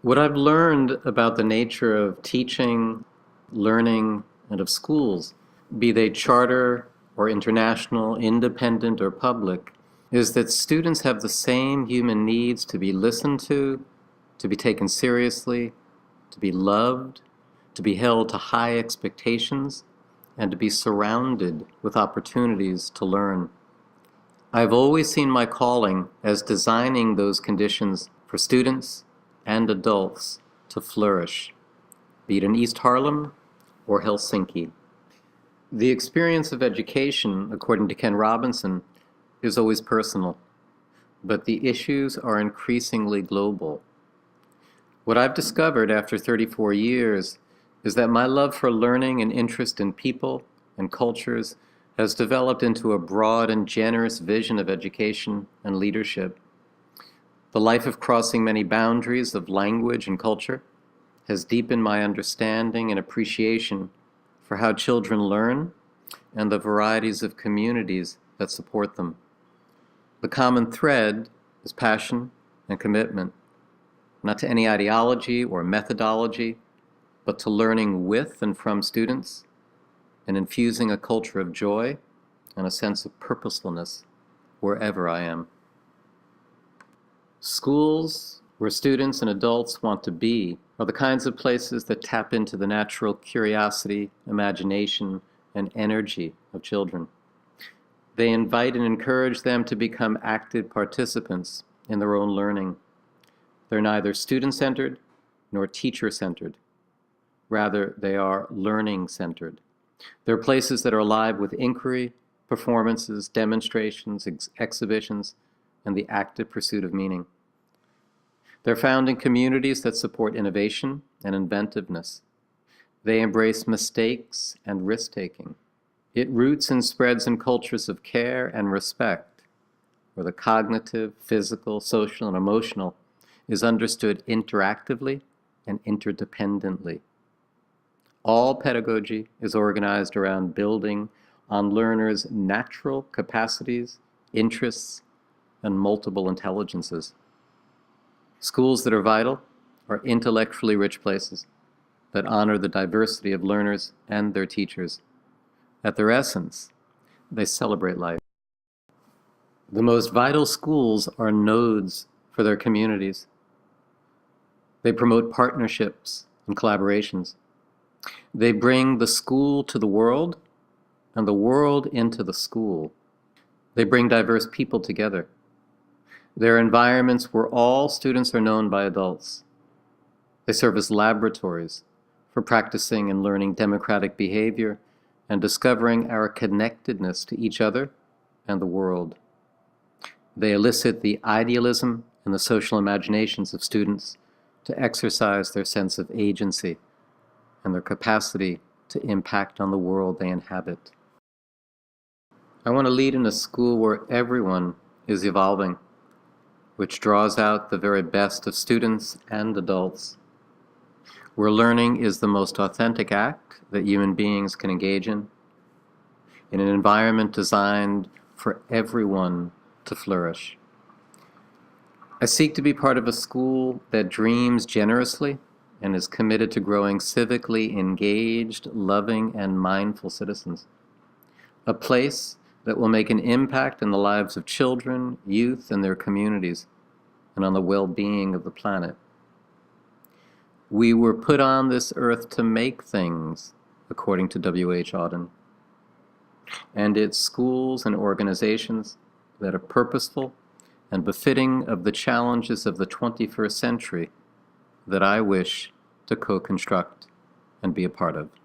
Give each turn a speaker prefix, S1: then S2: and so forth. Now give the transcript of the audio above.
S1: What I've learned about the nature of teaching, learning, and of schools, be they charter or international, independent or public, is that students have the same human needs to be listened to be taken seriously, to be loved, to be held to high expectations, and to be surrounded with opportunities to learn. I've always seen my calling as designing those conditions for students and adults to flourish, be it in East Harlem or Helsinki. The experience of education, according to Ken Robinson, is always personal, but the issues are increasingly global. What I've discovered after 34 years is that my love for learning and interest in people and cultures has developed into a broad and generous vision of education and leadership. The life of crossing many boundaries of language and culture has deepened my understanding and appreciation for how children learn and the varieties of communities that support them. The common thread is passion and commitment, not to any ideology or methodology, but to learning with and from students and infusing a culture of joy and a sense of purposefulness wherever I am. Schools, where students and adults want to be, are the kinds of places that tap into the natural curiosity, imagination, and energy of children. They invite and encourage them to become active participants in their own learning. They're neither student-centered nor teacher-centered. Rather, they are learning-centered. They're places that are alive with inquiry, performances, demonstrations, exhibitions, and the active pursuit of meaning. They're found in communities that support innovation and inventiveness. They embrace mistakes and risk-taking. It roots and spreads in cultures of care and respect, where the cognitive, physical, social, and emotional is understood interactively and interdependently. All pedagogy is organized around building on learners' natural capacities, interests, and multiple intelligences. Schools that are vital are intellectually rich places that honor the diversity of learners and their teachers. At their essence, they celebrate life. The most vital schools are nodes for their communities. They promote partnerships and collaborations. They bring the school to the world and the world into the school. They bring diverse people together. They're environments where all students are known by adults. They serve as laboratories for practicing and learning democratic behavior and discovering our connectedness to each other and the world. They elicit the idealism and the social imaginations of students to exercise their sense of agency and their capacity to impact on the world they inhabit. I want to lead in a school where everyone is evolving, which draws out the very best of students and adults, where learning is the most authentic act that human beings can engage in an environment designed for everyone to flourish. I seek to be part of a school that dreams generously and is committed to growing civically engaged, loving, and mindful citizens. A place that will make an impact in the lives of children, youth, and their communities, and on the well-being of the planet. We were put on this earth to make things, according to W.H. Auden. And it's schools and organizations that are purposeful and befitting of the challenges of the 21st century that I wish to co-construct and be a part of.